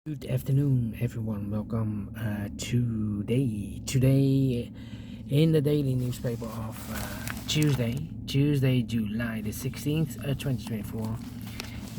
Good afternoon, everyone. Welcome today in the daily newspaper of Tuesday, July the 16th, 2024.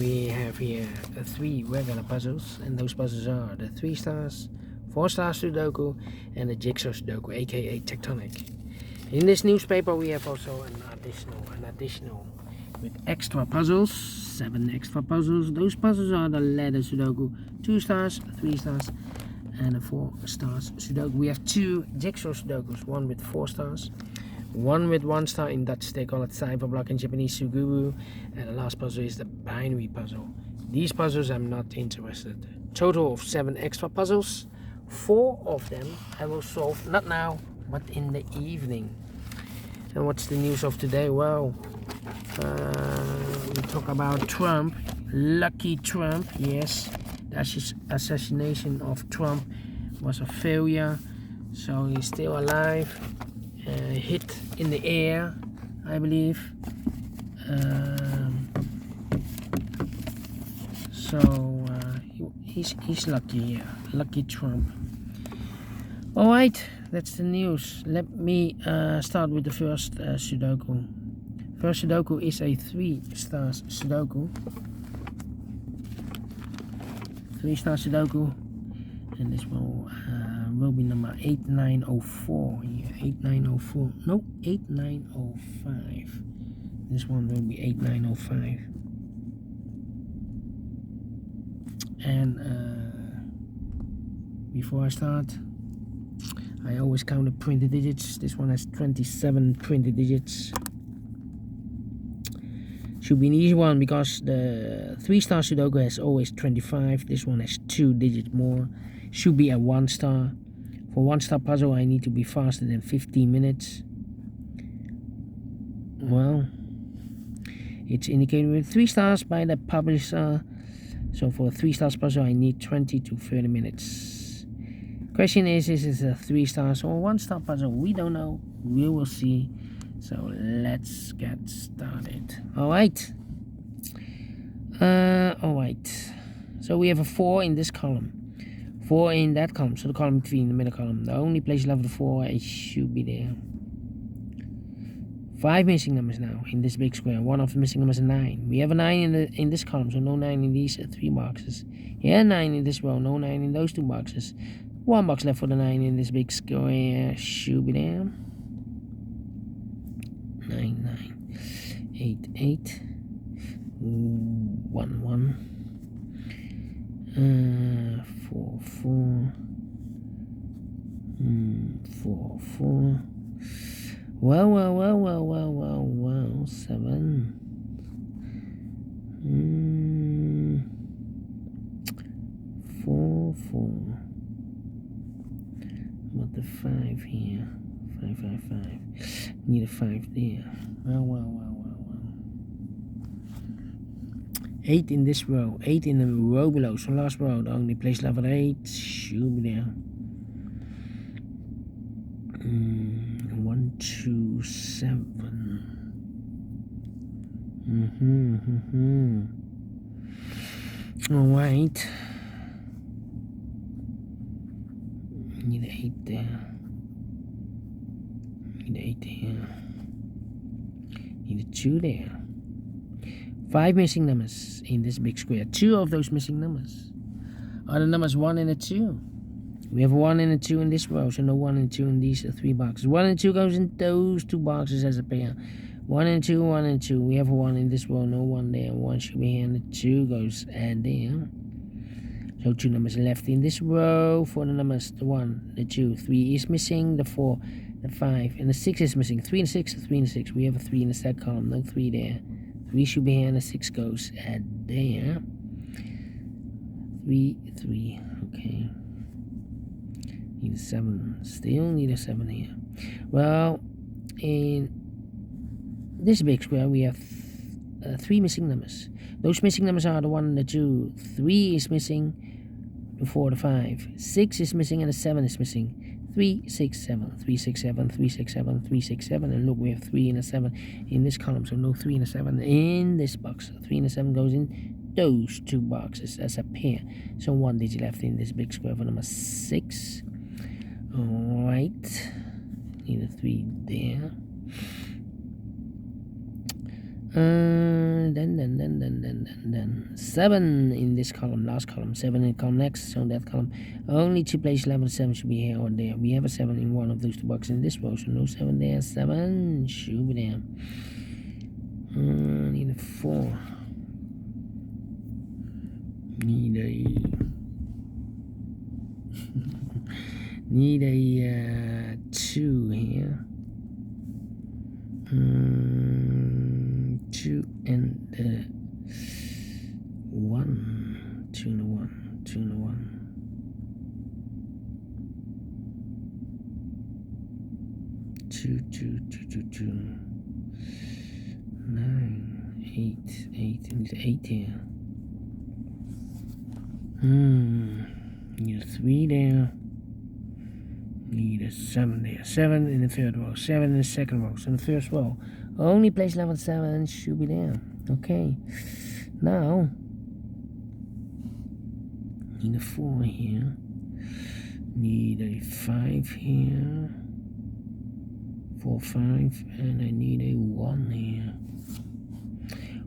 We have here three regular puzzles, and those puzzles are the 3 stars, 4 stars Sudoku, and the JigSaw Sudoku, aka Tectonic. In this newspaper, we have also an additional with extra puzzles, 7 extra puzzles. Those puzzles are the letter Sudoku, 2 stars, 3 stars, and a 4 stars Sudoku. We have 2 JigSaw Sudokus, one with 4 stars, one with 1 star. In Dutch they call it Cyberblock, in Japanese Suguru, and the last puzzle is the binary puzzle. These puzzles I'm not interested. Total of 7 extra puzzles. 4 of them I will solve not now, but in the evening. And what's the news of today? Well, we talk about Trump. Lucky Trump. Yes, the assassination of Trump was a failure, so he's still alive. Hit in the air, I believe. He's lucky. Yeah, lucky Trump. All right, that's the news. Let me start with the first Sudoku. First Sudoku is a 3 stars Sudoku. 3 stars Sudoku, and this will be number 8904. Yeah, 8904. No, 8905. This one will be 8905. And before I start, I always count the printed digits. This one has 27 printed digits. Should be an easy one because the 3 star Sudoku has always 25. This one has 2 digits more. Should be a 1 star. For 1 star puzzle I need to be faster than 15 minutes. Well, it's indicated with 3 stars by the publisher. So for a 3 stars puzzle I need 20 to 30 minutes. Question is it a 3 stars or 1 star puzzle? We don't know. We will see. So let's get started. Alright. So we have a 4 in this column. 4 in that column. So the column between the middle column. The only place left the 4, it should be there. 5 missing numbers now in this big square. One of the missing numbers is 9. We have a 9 in this column, so no 9 in these 3 boxes. Yeah, 9 in this row, no 9 in those 2 boxes. 1 box left for the 9 in this big square. Should be there. 9, 8, 8, 1, 1, 4, 4, 4, 4. Well, 7. 4, 4. What the 5 here? 5, 5, 5. Need a 5 there. Well. 8 in this row. 8 in the row below. So last row, the only place left for 8 should be there. 1, 2, 7. Alright. Need 8 there. Need 8 here. Need a 2 there. 5 missing numbers in this big square. 2 of those missing numbers are the numbers 1 and a 2. We have a 1 and a 2 in this row, so no 1 and 2 in these 3 boxes. 1 and 2 goes in those 2 boxes as a pair. 1 and 2, 1 and 2. We have a 1 in this row, no 1 there. 1 should be here, and the 2 goes there. So 2 numbers left in this row. For the numbers, the 1, the 2, 3 is missing. The 4, the 5, and the 6 is missing. 3 and 6, 3 and 6. We have a 3 in the set column, no 3 there. 3 should be here, and the 6 goes at there. 3, 3. Okay. Need a 7. Still need a 7 here. Well, in this big square we have 3 missing numbers. Those missing numbers are the 1 and the 2. 3 is missing. The 4, the 5. 6 is missing, and the 7 is missing. 3, 6, 7, 3, 6, 7, 3, 6, 7, 3, 6, 7, and look, we have 3 and a 7 in this column, so no 3 and a 7 in this box. 3 and a 7 goes in those 2 boxes as a pair. So 1 digit left in this big square for number 6. Alright. Need a 3 there. Then 7 in this column, last column, 7 in column next, so that column, only 2 places left, 7 should be here or there. We have a 7 in one of those 2 boxes in this row, so no 7 there, 7 should be there. Need a 4. Need a 2 here. 2 and 1. 2 and 1. 2 and 1. 2, 2, 2, 2, 2. 9, 8, 8. Need 8 here. Need a 3 there. Need a 7 there. 7 in the third row. 7 in the second row. So in the first row, only place level 7 should be there. Okay. Now, need a 4 here. Need a 5 here. 4, 5. And I need a 1 here.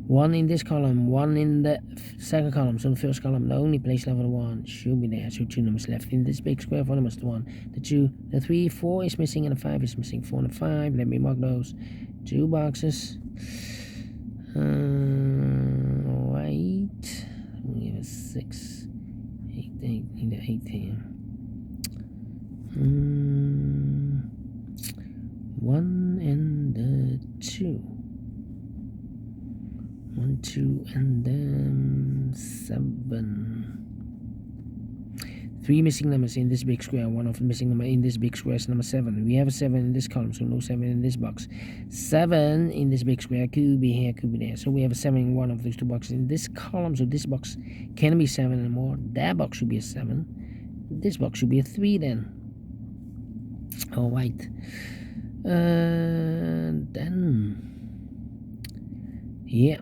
1 in this column, 1 in the second column. So the first column, the only place level 1 should be there. So 2 numbers left in this big square for numbers. The 1, the 2, the 3, 4 is missing, and the 5 is missing. 4 and the 5. Let me mark those 2 boxes. Alright. We have a 6, 8, 8. Need an 8 here. 1 and the 2. 1, 2, and then 7. 3 missing numbers in this big square. 1 of the missing number in this big square is number 7. We have a 7 in this column, so no 7 in this box. 7 in this big square could be here, could be there. So we have a 7 in one of those 2 boxes in this column. So this box can be 7 anymore. That box should be a 7. This box should be a 3 then. Alright. Then, yeah.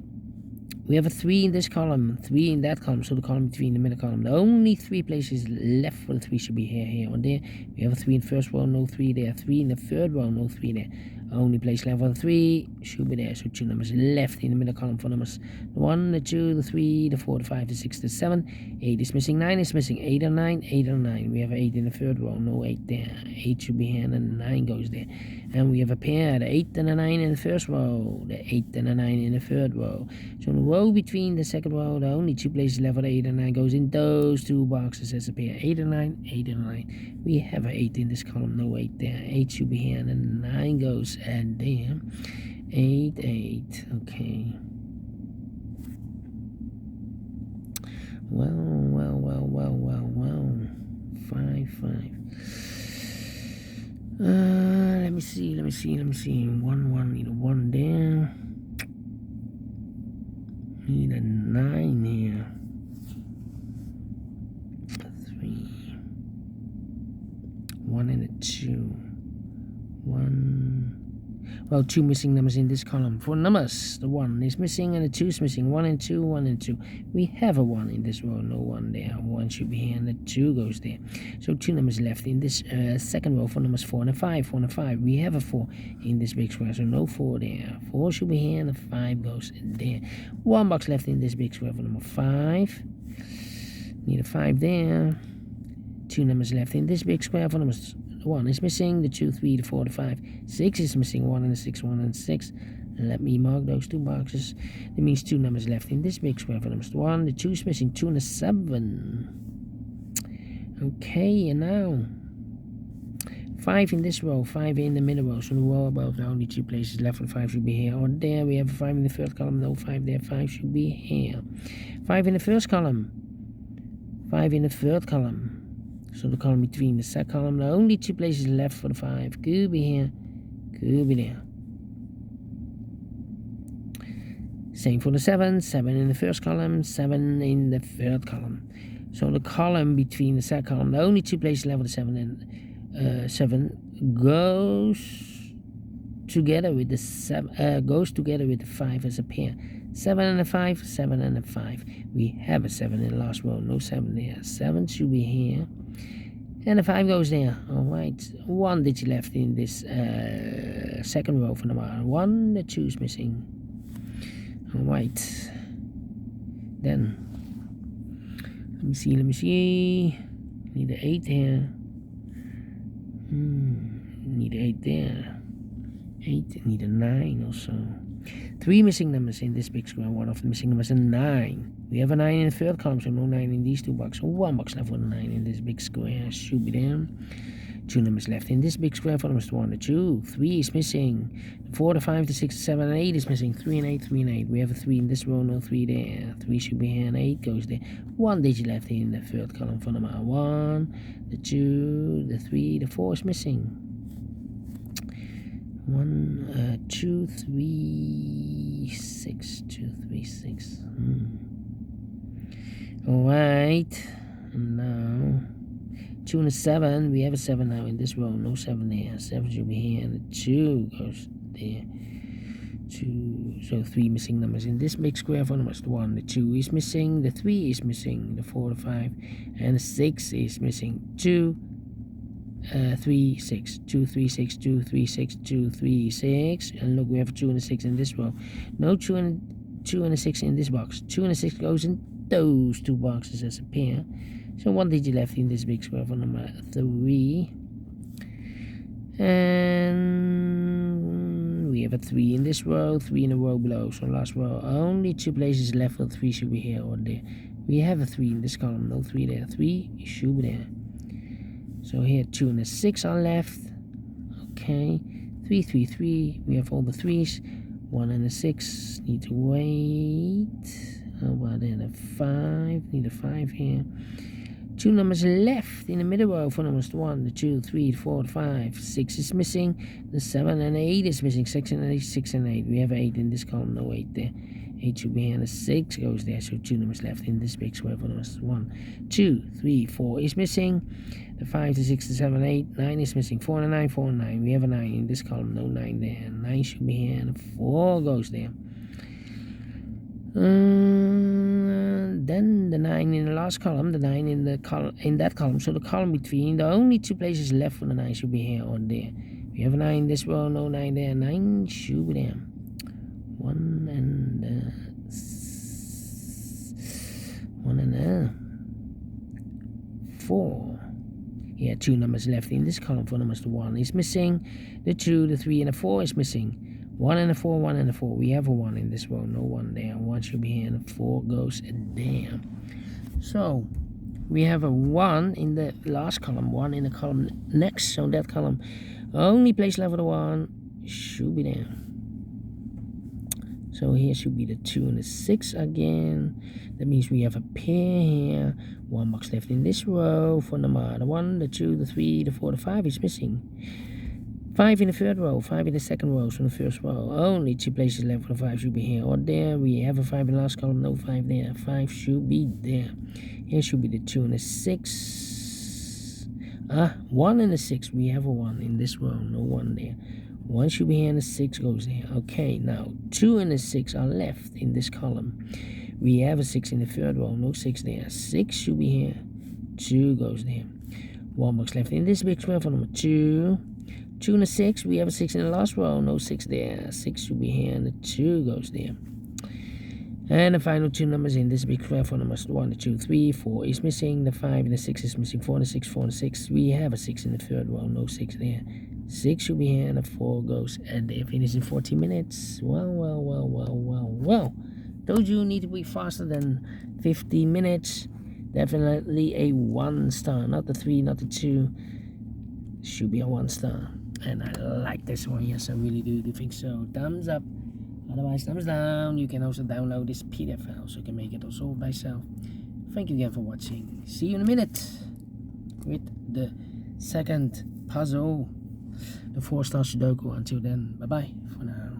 We have a 3 in this column, 3 in that column, so the column between the middle column. The only 3 places left for the 3 should be here, here, or there. We have a 3 in the first row, no 3 there. 3 in the third row, no 3 there. Only place left for the 3 should be there. So 2 numbers left in the middle column for numbers. The 1, the 2, the 3, the 4, the 5, the 6, the 7. 8 is missing, 9 is missing. 8 and 9, 8 and 9. We have 8 in the third row, no 8 there. 8 should be here, and then 9 goes there. And we have a pair, the 8 and the 9 in the first row, the 8 and the 9 in the third row. So in the row between the second row, the only 2 places left for the 8 and 9 goes in those 2 boxes as a pair. 8 and 9, 8 and 9. We have an 8 in this column, no 8 there. 8 should be here, and then 9 goes and there. 8, 8. Okay. Well. 5, 5. Let me see. 1, 1. Need a 1 there. Need a 9 here. 3. 1 and a 2. 1. Well, 2 missing numbers in this column. For numbers, the 1 is missing and the 2 is missing. 1 and 2, 1 and 2. We have a 1 in this row, no 1 there. 1 should be here and the 2 goes there. So 2 numbers left in this second row for numbers 4 and a 5. 4 and a 5. We have a 4 in this big square, so no 4 there. 4 should be here and the 5 goes there. 1 box left in this big square for number 5. Need a 5 there. 2 numbers left in this big square for numbers. The 1 is missing, the 2, 3, the 4, the 5. 6 is missing, 1 and a 6, 1 and 6. Let me mark those 2 boxes. That means 2 numbers left in this big square for numbers. The 1, the 2 is missing, 2 and a 7. Okay, and now 5 in this row, 5 in the middle row. So the row above, the only 2 places left for 5 should be here or there. We have a 5 in the third column, no 5 there. 5 should be here. 5 in the first column, 5 in the third column. So the column between the second column, the only 2 places left for the 5. Could be here, could be there. Same for the 7. 7 in the first column, 7 in the third column. So the column between the second column, the only 2 places left for the 7 and 7 goes together with the 5 as a pair. 7 and a 5, 7 and a 5. We have a 7 in the last row, no 7 there. 7 should be here. And the 5 goes there. Alright, 1 digit left in this second row for the bar. 1, the 2 is missing. Alright. Then, let me see. Need the 8 here. Need 8 there. 8, need a 9 also. 3 missing numbers in this big square. One of the missing numbers is a 9. We have a 9 in the third column, so no 9 in these 2 boxes. 1 box left with a 9 in this big square. Should be there. 2 numbers left in this big square. For numbers 1 to 2. 3 is missing. 4 to 5 to 6 to 7 and 8 is missing. 3 and 8, 3 and 8. We have a 3 in this row, no 3 there. 3 should be here and 8 goes there. 1 digit left in the third column for number 1, the 2, the 3, the 4 is missing. 1, 2, 3, 6, 2, 3, 6. Alright, now 2 and a 7. We have a 7 now in this row, no 7 there. 7 should be here, and the 2 goes there. 2, so 3 missing numbers in this big square. For numbers 1, the 2 is missing, the 3 is missing, the 4, the 5, and the 6 is missing. 2, 3, 6, 2, 3, 6, 2, 3, 6, 2, 3, 6, and look, we have a 2 and a 6 in this row. No 2 and a 6 in this box. 2 and a 6 goes in those 2 boxes as a pair. So 1 digit left in this big square for number 3. And we have a 3 in this row, 3 in a row below. So last row, only 2 places left for 3 should be here or there. We have a 3 in this column, no 3 there. 3 should be there. So here 2 and a 6 are left. Okay, 3, 3, 3. We have all the 3s. 1 and a 6 need to wait. How about then a 5? Need a 5 here. 2 numbers left in the middle row for numbers 1, the 2, 3, the 4, the 5. 6 is missing. The 7 and 8 is missing. 6 and 8, 6 and 8. We have 8 in this column, no 8 there. 8 should be here, and the 6 goes there. So 2 numbers left in this big square for numbers 1, 2, 3, 4 is missing. The 5 to 6 to 7, 8, 9 is missing. 4 and a 9, 4 and 9. We have a 9 in this column, no 9 there. 9 should be here, and the 4 goes there. Then the 9 in the last column, the 9 in the in that column. So the column between, the only 2 places left for the 9 should be here or there. We have a 9 in this row, no 9 there. 9 should be there. 1 and 4. Here 2 numbers left in this column for numbers. The 1 is missing, the 2, the 3, and the 4 is missing. 1 and a 4, 1 and a 4. We have a 1 in this row, no 1 there. 1 should be here, and a 4 goes there. So we have a 1 in the last column, 1 in the column next. So that column, only place left for the 1 should be there. So here should be the 2 and the 6 again. That means we have a pair here. 1 box left in this row for number the 1, the 2, the 3, the 4, the 5 is missing. 5 in the third row, 5 in the second row, so the first row. Only 2 places left for the 5 should be here or there. We have a 5 in the last column, no 5 there. 5 should be there. Here should be the 2 and the 6. 1 and the 6. We have a 1 in this row, no 1 there. 1 should be here and the 6 goes there. Okay, now 2 and the 6 are left in this column. We have a 6 in the third row, no 6 there. 6 should be here, 2 goes there. 1 box left in this big square for number 2. 2 and a 6, we have a 6 in the last row, no 6 there. 6 should be here, and the 2 goes there. And the final 2 numbers in this big square for numbers 1, the 2, 3, 4 is missing. The 5 and the 6 is missing. 4 and the 6, 4 and the 6. We have a 6 in the third row, no 6 there. 6 should be here, and the 4 goes, and they finish in 40 minutes. Well. Those you need to be faster than 50 minutes. Definitely a 1 star, not the 3, not the 2. Should be a 1 star. And I like this one, yes, I really do think so. Thumbs up, otherwise thumbs down. You can also download this PDF file so you can make it also by yourself. Thank you again for watching. See you in a minute with the second puzzle, the 4-star Sudoku. Until then, bye bye for now.